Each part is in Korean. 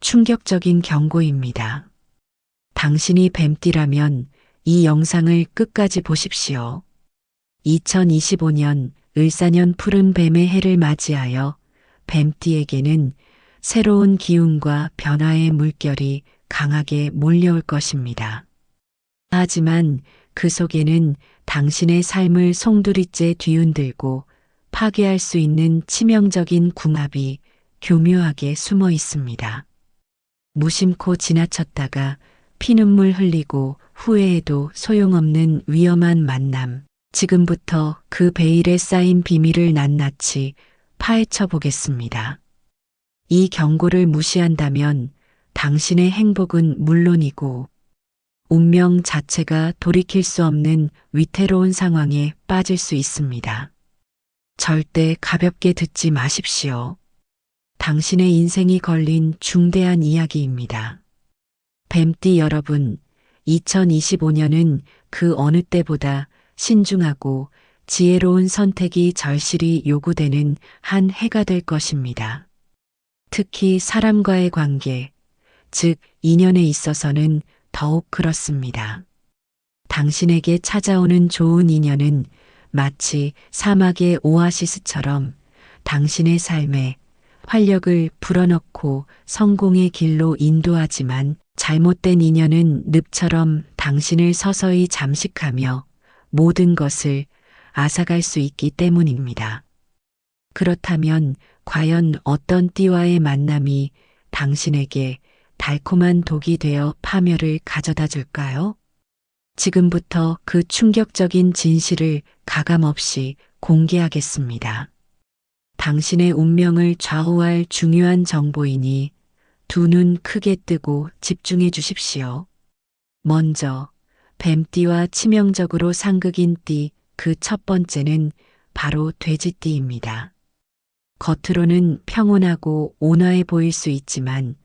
충격적인 경고입니다. 당신이 뱀띠라면 이 영상을 끝까지 보십시오. 2025년 을사년 푸른 뱀의 해를 맞이하여 뱀띠에게는 새로운 기운과 변화의 물결이 강하게 몰려올 것입니다. 하지만 그 속에는 당신의 삶을 송두리째 뒤흔들고 파괴할 수 있는 치명적인 궁합이 교묘하게 숨어 있습니다. 무심코 지나쳤다가 피눈물 흘리고 후회해도 소용없는 위험한 만남. 지금부터 그 베일에 쌓인 비밀을 낱낱이 파헤쳐 보겠습니다. 이 경고를 무시한다면 당신의 행복은 물론이고 운명 자체가 돌이킬 수 없는 위태로운 상황에 빠질 수 있습니다. 절대 가볍게 듣지 마십시오. 당신의 인생이 걸린 중대한 이야기입니다. 뱀띠 여러분, 2025년은 그 어느 때보다 신중하고 지혜로운 선택이 절실히 요구되는 한 해가 될 것입니다. 특히 사람과의 관계, 즉 인연에 있어서는 더욱 그렇습니다. 당신에게 찾아오는 좋은 인연은 마치 사막의 오아시스처럼 당신의 삶에 활력을 불어넣고 성공의 길로 인도하지만 잘못된 인연은 늪처럼 당신을 서서히 잠식하며 모든 것을 앗아갈 수 있기 때문입니다. 그렇다면 과연 어떤 띠와의 만남이 당신에게 달콤한 독이 되어 파멸을 가져다 줄까요? 지금부터 그 충격적인 진실을 가감없이 공개하겠습니다. 당신의 운명을 좌우할 중요한 정보이니 두 눈 크게 뜨고 집중해 주십시오. 먼저 뱀띠와 치명적으로 상극인 띠 그 첫 번째는 바로 돼지띠입니다. 겉으로는 평온하고 온화해 보일 수 있지만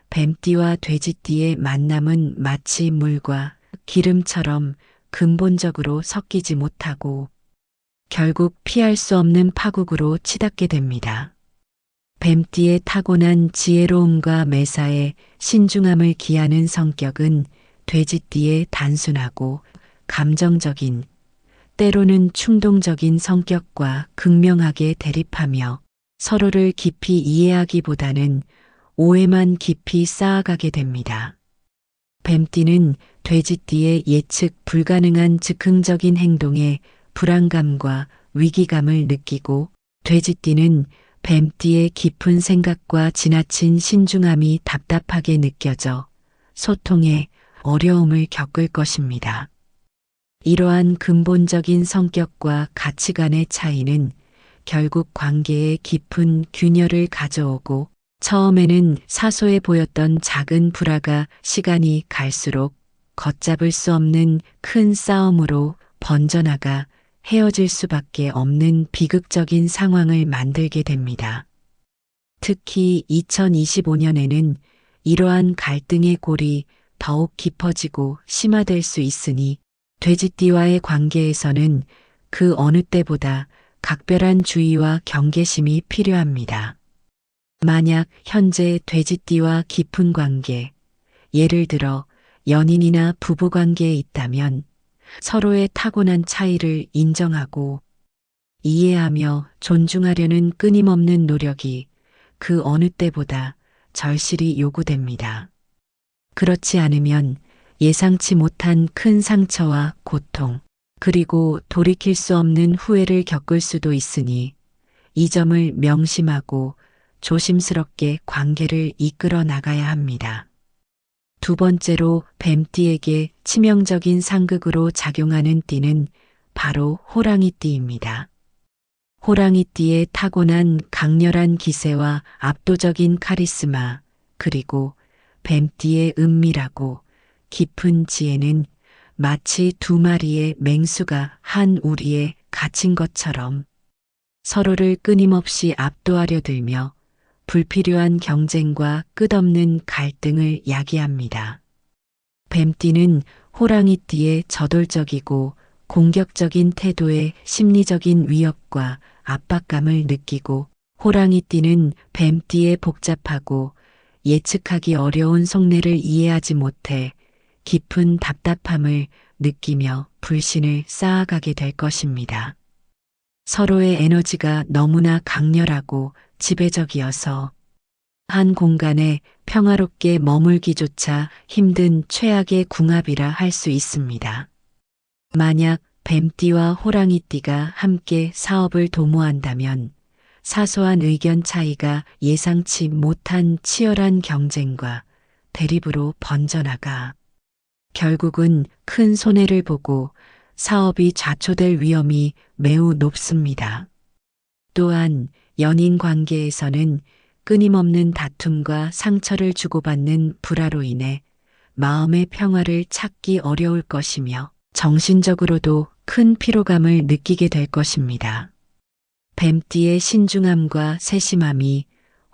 뱀띠와 돼지띠의 만남은 마치 물과 기름처럼 근본적으로 섞이지 못하고 결국 피할 수 없는 파국으로 치닫게 됩니다. 뱀띠의 타고난 지혜로움과 매사에 신중함을 기하는 성격은 돼지띠의 단순하고 감정적인, 때로는 충동적인 성격과 극명하게 대립하며 서로를 깊이 이해하기보다는 오해만 깊이 쌓아가게 됩니다. 뱀띠는 돼지띠의 예측 불가능한 즉흥적인 행동에 불안감과 위기감을 느끼고 돼지띠는 뱀띠의 깊은 생각과 지나친 신중함이 답답하게 느껴져 소통에 어려움을 겪을 것입니다. 이러한 근본적인 성격과 가치관의 차이는 결국 관계에 깊은 균열을 가져오고 처음에는 사소해 보였던 작은 불화가 시간이 갈수록 걷잡을 수 없는 큰 싸움으로 번져나가 헤어질 수밖에 없는 비극적인 상황을 만들게 됩니다. 특히 2025년에는 이러한 갈등의 골이 더욱 깊어지고 심화될 수 있으니 돼지띠와의 관계에서는 그 어느 때보다 각별한 주의와 경계심이 필요합니다. 만약 현재 돼지띠와 깊은 관계, 예를 들어 연인이나 부부관계에 있다면 서로의 타고난 차이를 인정하고 이해하며 존중하려는 끊임없는 노력이 그 어느 때보다 절실히 요구됩니다. 그렇지 않으면 예상치 못한 큰 상처와 고통, 그리고 돌이킬 수 없는 후회를 겪을 수도 있으니 이 점을 명심하고 조심스럽게 관계를 이끌어 나가야 합니다. 두 번째로 뱀띠에게 치명적인 상극으로 작용하는 띠는 바로 호랑이띠입니다. 호랑이띠의 타고난 강렬한 기세와 압도적인 카리스마, 그리고 뱀띠의 은밀하고 깊은 지혜는 마치 두 마리의 맹수가 한 우리에 갇힌 것처럼 서로를 끊임없이 압도하려 들며 불필요한 경쟁과 끝없는 갈등을 야기합니다. 뱀띠는 호랑이띠의 저돌적이고 공격적인 태도에 심리적인 위협과 압박감을 느끼고 호랑이띠는 뱀띠의 복잡하고 예측하기 어려운 속내를 이해하지 못해 깊은 답답함을 느끼며 불신을 쌓아가게 될 것입니다. 서로의 에너지가 너무나 강렬하고 지배적이어서 한 공간에 평화롭게 머물기조차 힘든 최악의 궁합이라 할 수 있습니다. 만약 뱀띠와 호랑이띠가 함께 사업을 도모한다면 사소한 의견 차이가 예상치 못한 치열한 경쟁과 대립으로 번져나가 결국은 큰 손해를 보고 사업이 좌초될 위험이 매우 높습니다. 또한 연인 관계에서는 끊임없는 다툼과 상처를 주고받는 불화로 인해 마음의 평화를 찾기 어려울 것이며 정신적으로도 큰 피로감을 느끼게 될 것입니다. 뱀띠의 신중함과 세심함이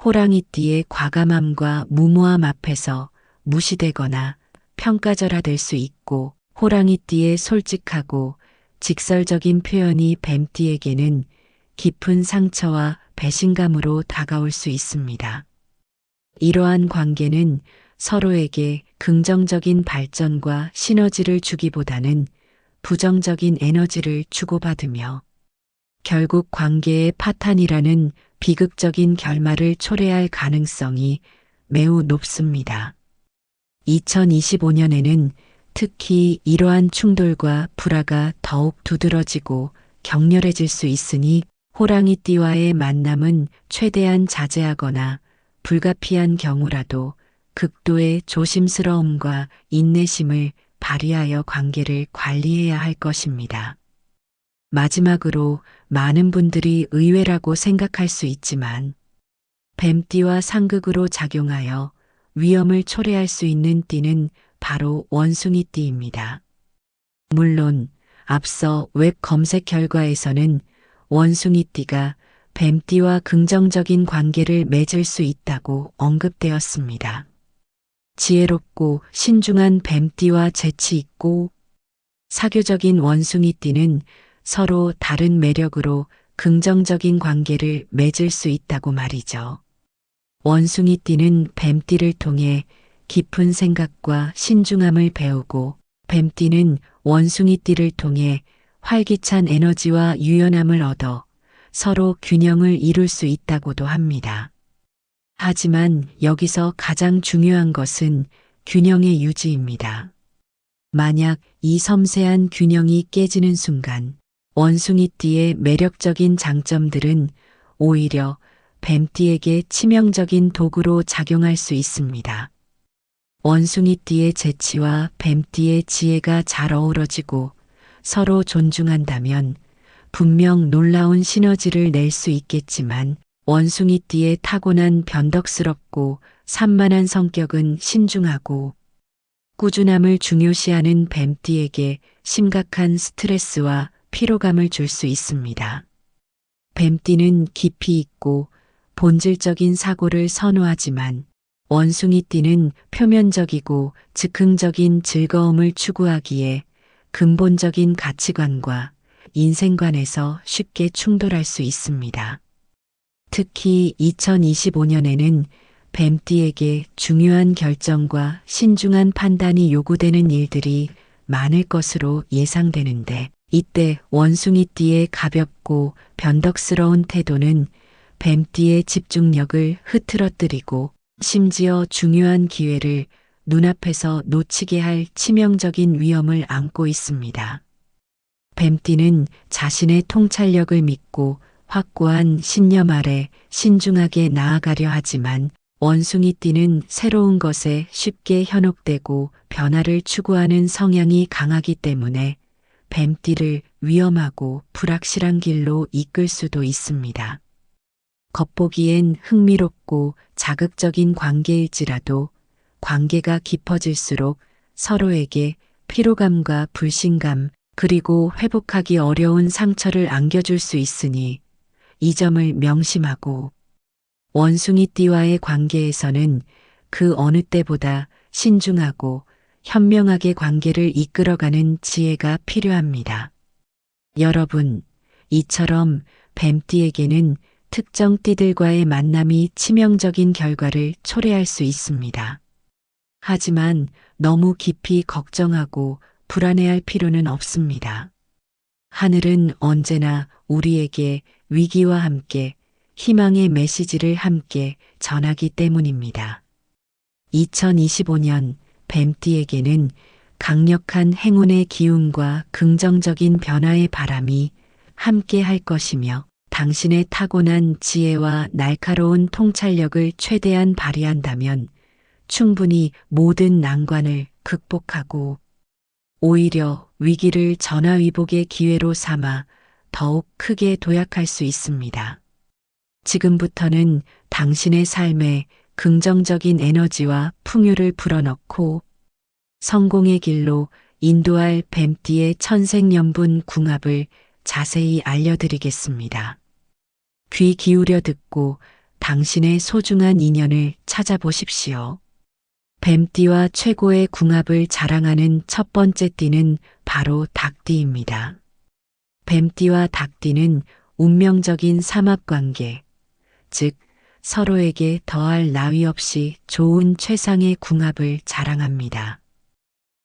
호랑이띠의 과감함과 무모함 앞에서 무시되거나 평가절하될 수 있고, 호랑이띠의 솔직하고 직설적인 표현이 뱀띠에게는 깊은 상처와 배신감으로 다가올 수 있습니다. 이러한 관계는 서로에게 긍정적인 발전과 시너지를 주기보다는 부정적인 에너지를 주고받으며 결국 관계의 파탄이라는 비극적인 결말을 초래할 가능성이 매우 높습니다. 2025년에는 특히 이러한 충돌과 불화가 더욱 두드러지고 격렬해질 수 있으니 호랑이띠와의 만남은 최대한 자제하거나 불가피한 경우라도 극도의 조심스러움과 인내심을 발휘하여 관계를 관리해야 할 것입니다. 마지막으로 많은 분들이 의외라고 생각할 수 있지만 뱀띠와 상극으로 작용하여 위험을 초래할 수 있는 띠는 바로 원숭이띠입니다. 물론 앞서 웹 검색 결과에서는 원숭이띠가 뱀띠와 긍정적인 관계를 맺을 수 있다고 언급되었습니다. 지혜롭고 신중한 뱀띠와 재치 있고 사교적인 원숭이띠는 서로 다른 매력으로 긍정적인 관계를 맺을 수 있다고 말이죠. 원숭이띠는 뱀띠를 통해 깊은 생각과 신중함을 배우고, 뱀띠는 원숭이띠를 통해 활기찬 에너지와 유연함을 얻어 서로 균형을 이룰 수 있다고도 합니다. 하지만 여기서 가장 중요한 것은 균형의 유지입니다. 만약 이 섬세한 균형이 깨지는 순간 원숭이띠의 매력적인 장점들은 오히려 뱀띠에게 치명적인 도구로 작용할 수 있습니다. 원숭이띠의 재치와 뱀띠의 지혜가 잘 어우러지고 서로 존중한다면 분명 놀라운 시너지를 낼 수 있겠지만, 원숭이띠의 타고난 변덕스럽고 산만한 성격은 신중하고 꾸준함을 중요시하는 뱀띠에게 심각한 스트레스와 피로감을 줄 수 있습니다. 뱀띠는 깊이 있고 본질적인 사고를 선호하지만 원숭이띠는 표면적이고 즉흥적인 즐거움을 추구하기에 근본적인 가치관과 인생관에서 쉽게 충돌할 수 있습니다. 특히 2025년에는 뱀띠에게 중요한 결정과 신중한 판단이 요구되는 일들이 많을 것으로 예상되는데, 이때 원숭이띠의 가볍고 변덕스러운 태도는 뱀띠의 집중력을 흐트러뜨리고 심지어 중요한 기회를 눈앞에서 놓치게 할 치명적인 위험을 안고 있습니다. 뱀띠는 자신의 통찰력을 믿고 확고한 신념 아래 신중하게 나아가려 하지만, 원숭이띠는 새로운 것에 쉽게 현혹되고 변화를 추구하는 성향이 강하기 때문에 뱀띠를 위험하고 불확실한 길로 이끌 수도 있습니다. 겉보기엔 흥미롭고 자극적인 관계일지라도 관계가 깊어질수록 서로에게 피로감과 불신감, 그리고 회복하기 어려운 상처를 안겨줄 수 있으니 이 점을 명심하고, 원숭이띠와의 관계에서는 그 어느 때보다 신중하고 현명하게 관계를 이끌어가는 지혜가 필요합니다. 여러분, 이처럼 뱀띠에게는 특정 띠들과의 만남이 치명적인 결과를 초래할 수 있습니다. 하지만 너무 깊이 걱정하고 불안해할 필요는 없습니다. 하늘은 언제나 우리에게 위기와 함께 희망의 메시지를 함께 전하기 때문입니다. 2025년 뱀띠에게는 강력한 행운의 기운과 긍정적인 변화의 바람이 함께 할 것이며 당신의 타고난 지혜와 날카로운 통찰력을 최대한 발휘한다면 충분히 모든 난관을 극복하고 오히려 위기를 전화위복의 기회로 삼아 더욱 크게 도약할 수 있습니다. 지금부터는 당신의 삶에 긍정적인 에너지와 풍요를 불어넣고 성공의 길로 인도할 뱀띠의 천생연분 궁합을 자세히 알려드리겠습니다. 귀 기울여 듣고 당신의 소중한 인연을 찾아보십시오. 뱀띠와 최고의 궁합을 자랑하는 첫 번째 띠는 바로 닭띠입니다. 뱀띠와 닭띠는 운명적인 삼합관계, 즉 서로에게 더할 나위 없이 좋은 최상의 궁합을 자랑합니다.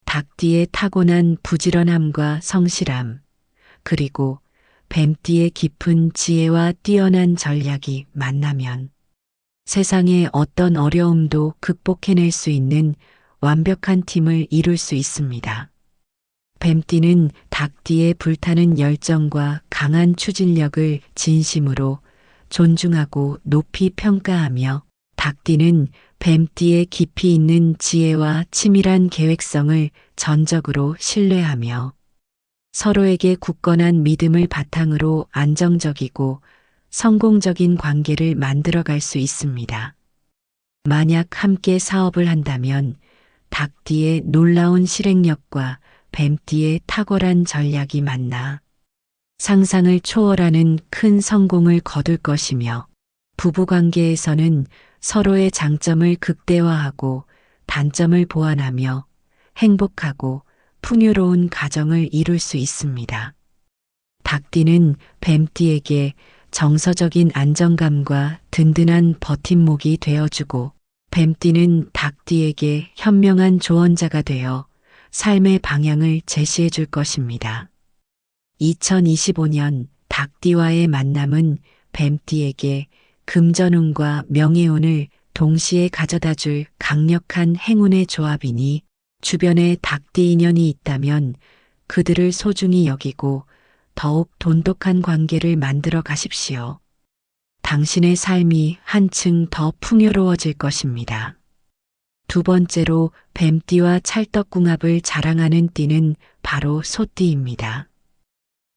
닭띠의 타고난 부지런함과 성실함, 그리고 뱀띠의 깊은 지혜와 뛰어난 전략이 만나면 세상의 어떤 어려움도 극복해낼 수 있는 완벽한 팀을 이룰 수 있습니다. 뱀띠는 닭띠의 불타는 열정과 강한 추진력을 진심으로 존중하고 높이 평가하며 닭띠는 뱀띠의 깊이 있는 지혜와 치밀한 계획성을 전적으로 신뢰하며 서로에게 굳건한 믿음을 바탕으로 안정적이고 성공적인 관계를 만들어갈 수 있습니다. 만약 함께 사업을 한다면 닭띠의 놀라운 실행력과 뱀띠의 탁월한 전략이 만나 상상을 초월하는 큰 성공을 거둘 것이며 부부관계에서는 서로의 장점을 극대화하고 단점을 보완하며 행복하고 풍요로운 가정을 이룰 수 있습니다. 닭띠는 뱀띠에게 정서적인 안정감과 든든한 버팀목이 되어주고 뱀띠는 닭띠에게 현명한 조언자가 되어 삶의 방향을 제시해 줄 것입니다. 2025년 닭띠와의 만남은 뱀띠에게 금전운과 명예운을 동시에 가져다 줄 강력한 행운의 조합이니 주변에 닭띠 인연이 있다면 그들을 소중히 여기고 더욱 돈독한 관계를 만들어 가십시오. 당신의 삶이 한층 더 풍요로워질 것입니다. 두 번째로 뱀띠와 찰떡궁합을 자랑하는 띠는 바로 소띠입니다.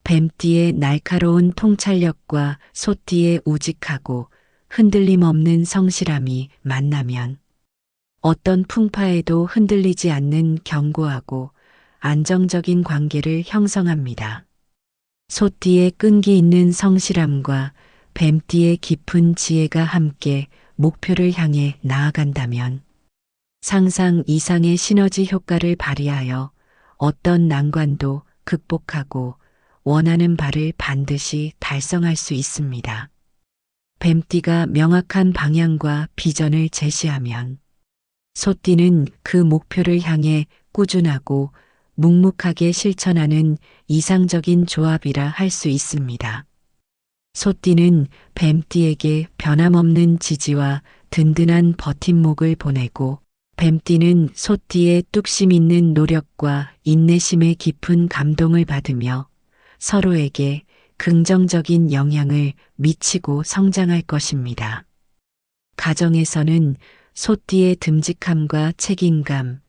뱀띠의 날카로운 통찰력과 소띠의 우직하고 흔들림 없는 성실함이 만나면 어떤 풍파에도 흔들리지 않는 견고하고 안정적인 관계를 형성합니다. 소띠의 끈기 있는 성실함과 뱀띠의 깊은 지혜가 함께 목표를 향해 나아간다면 상상 이상의 시너지 효과를 발휘하여 어떤 난관도 극복하고 원하는 바를 반드시 달성할 수 있습니다. 뱀띠가 명확한 방향과 비전을 제시하면 소띠는 그 목표를 향해 꾸준하고 묵묵하게 실천하는 이상적인 조합이라 할 수 있습니다. 소띠는 뱀띠에게 변함없는 지지와 든든한 버팀목을 보내고 뱀띠는 소띠의 뚝심 있는 노력과 인내심에 깊은 감동을 받으며 서로에게 긍정적인 영향을 미치고 성장할 것입니다. 가정에서는 소띠의 듬직함과 책임감,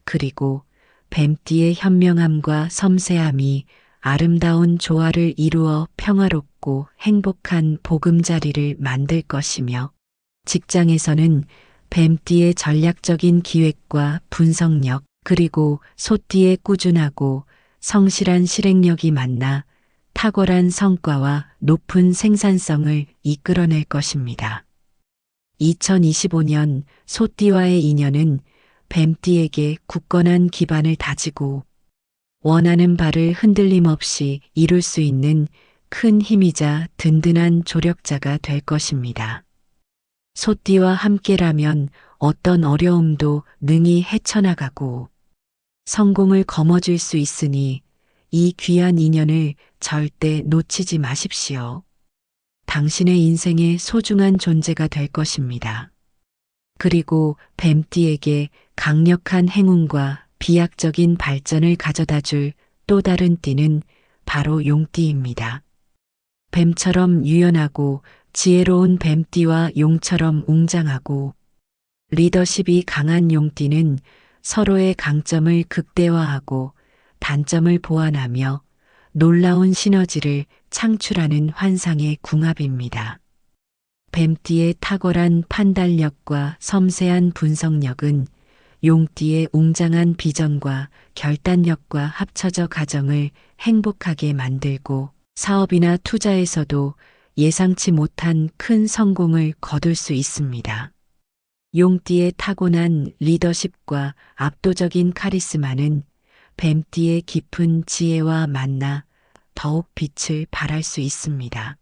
그리고 뱀띠의 현명함과 섬세함이 아름다운 조화를 이루어 평화롭고 행복한 보금자리를 만들 것이며 직장에서는 뱀띠의 전략적인 기획과 분석력 그리고 소띠의 꾸준하고 성실한 실행력이 만나 탁월한 성과와 높은 생산성을 이끌어낼 것입니다. 2025년 소띠와의 인연은 뱀띠에게 굳건한 기반을 다지고 원하는 바를 흔들림 없이 이룰 수 있는 큰 힘이자 든든한 조력자가 될 것입니다. 소띠와 함께라면 어떤 어려움도 능히 헤쳐나가고 성공을 거머쥘 수 있으니 이 귀한 인연을 절대 놓치지 마십시오. 당신의 인생의 소중한 존재가 될 것입니다. 그리고 뱀띠에게 강력한 행운과 비약적인 발전을 가져다 줄 또 다른 띠는 바로 용띠입니다. 뱀처럼 유연하고 지혜로운 뱀띠와 용처럼 웅장하고 리더십이 강한 용띠는 서로의 강점을 극대화하고 단점을 보완하며 놀라운 시너지를 창출하는 환상의 궁합입니다. 뱀띠의 탁월한 판단력과 섬세한 분석력은 용띠의 웅장한 비전과 결단력과 합쳐져 가정을 행복하게 만들고 사업이나 투자에서도 예상치 못한 큰 성공을 거둘 수 있습니다. 용띠의 타고난 리더십과 압도적인 카리스마는 뱀띠의 깊은 지혜와 만나 더욱 빛을 발할 수 있습니다.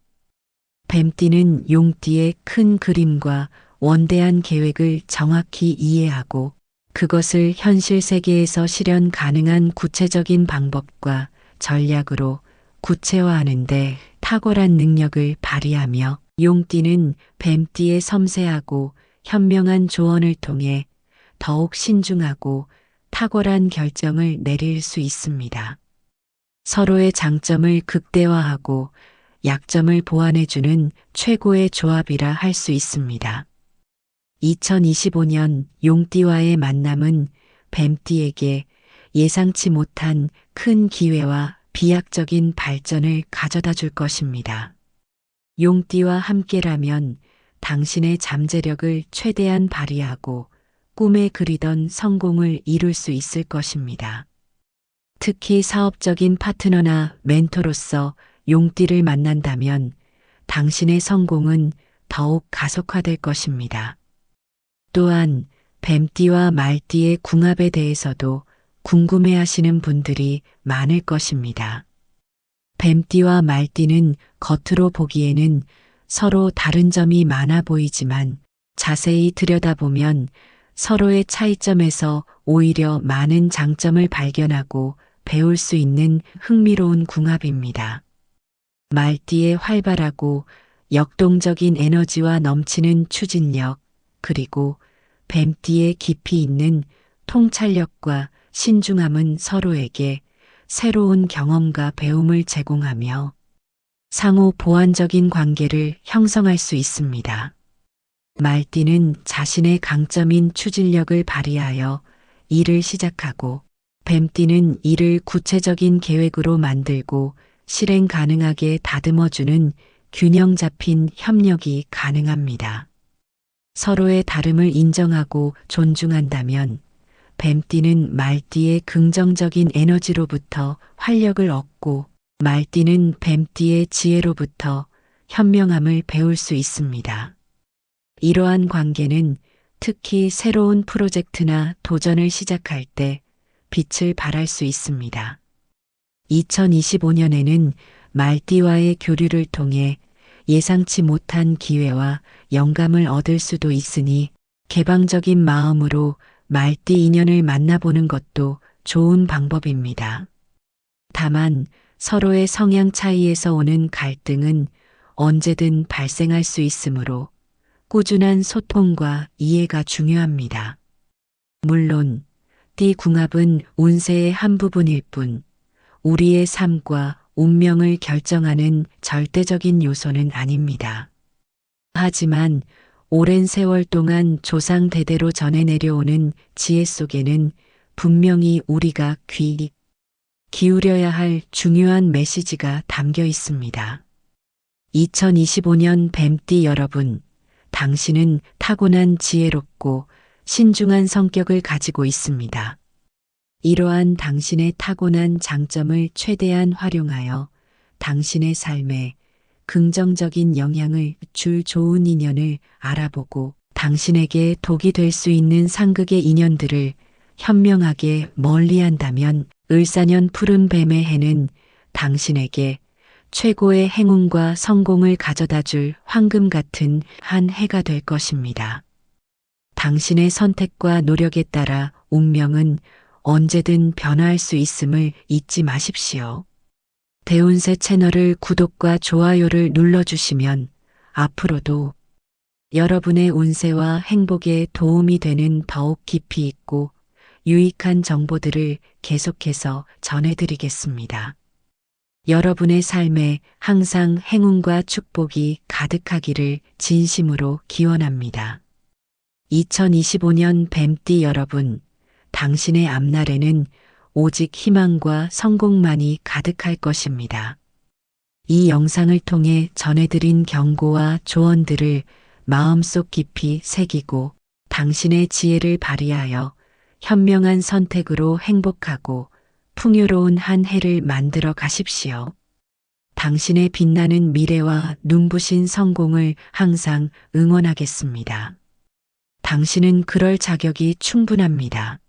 뱀띠는 용띠의 큰 그림과 원대한 계획을 정확히 이해하고 그것을 현실 세계에서 실현 가능한 구체적인 방법과 전략으로 구체화하는 데 탁월한 능력을 발휘하며 용띠는 뱀띠의 섬세하고 현명한 조언을 통해 더욱 신중하고 탁월한 결정을 내릴 수 있습니다. 서로의 장점을 극대화하고 약점을 보완해주는 최고의 조합이라 할 수 있습니다. 2025년 용띠와의 만남은 뱀띠에게 예상치 못한 큰 기회와 비약적인 발전을 가져다 줄 것입니다. 용띠와 함께라면 당신의 잠재력을 최대한 발휘하고 꿈에 그리던 성공을 이룰 수 있을 것입니다. 특히 사업적인 파트너나 멘토로서 용띠를 만난다면 당신의 성공은 더욱 가속화될 것입니다. 또한 뱀띠와 말띠의 궁합에 대해서도 궁금해하시는 분들이 많을 것입니다. 뱀띠와 말띠는 겉으로 보기에는 서로 다른 점이 많아 보이지만 자세히 들여다보면 서로의 차이점에서 오히려 많은 장점을 발견하고 배울 수 있는 흥미로운 궁합입니다. 말띠의 활발하고 역동적인 에너지와 넘치는 추진력, 그리고 뱀띠의 깊이 있는 통찰력과 신중함은 서로에게 새로운 경험과 배움을 제공하며 상호 보완적인 관계를 형성할 수 있습니다. 말띠는 자신의 강점인 추진력을 발휘하여 일을 시작하고 뱀띠는 이를 구체적인 계획으로 만들고 실행 가능하게 다듬어주는 균형 잡힌 협력이 가능합니다. 서로의 다름을 인정하고 존중한다면 뱀띠는 말띠의 긍정적인 에너지로부터 활력을 얻고 말띠는 뱀띠의 지혜로부터 현명함을 배울 수 있습니다. 이러한 관계는 특히 새로운 프로젝트나 도전을 시작할 때 빛을 발할 수 있습니다. 2025년에는 말띠와의 교류를 통해 예상치 못한 기회와 영감을 얻을 수도 있으니 개방적인 마음으로 말띠 인연을 만나보는 것도 좋은 방법입니다. 다만 서로의 성향 차이에서 오는 갈등은 언제든 발생할 수 있으므로 꾸준한 소통과 이해가 중요합니다. 물론 띠 궁합은 운세의 한 부분일 뿐 우리의 삶과 운명을 결정하는 절대적인 요소는 아닙니다. 하지만 오랜 세월 동안 조상 대대로 전해 내려오는 지혜 속에는 분명히 우리가 귀 기울여야 할 중요한 메시지가 담겨 있습니다. 2025년 뱀띠 여러분, 당신은 타고난 지혜롭고 신중한 성격을 가지고 있습니다. 이러한 당신의 타고난 장점을 최대한 활용하여 당신의 삶에 긍정적인 영향을 줄 좋은 인연을 알아보고 당신에게 독이 될 수 있는 상극의 인연들을 현명하게 멀리한다면 을사년 푸른 뱀의 해는 당신에게 최고의 행운과 성공을 가져다 줄 황금 같은 한 해가 될 것입니다. 당신의 선택과 노력에 따라 운명은 언제든 변화할 수 있음을 잊지 마십시오. 대운세 채널을 구독과 좋아요를 눌러주시면 앞으로도 여러분의 운세와 행복에 도움이 되는 더욱 깊이 있고 유익한 정보들을 계속해서 전해드리겠습니다. 여러분의 삶에 항상 행운과 축복이 가득하기를 진심으로 기원합니다. 2025년 뱀띠 여러분, 당신의 앞날에는 오직 희망과 성공만이 가득할 것입니다. 이 영상을 통해 전해드린 경고와 조언들을 마음속 깊이 새기고 당신의 지혜를 발휘하여 현명한 선택으로 행복하고 풍요로운 한 해를 만들어 가십시오. 당신의 빛나는 미래와 눈부신 성공을 항상 응원하겠습니다. 당신은 그럴 자격이 충분합니다.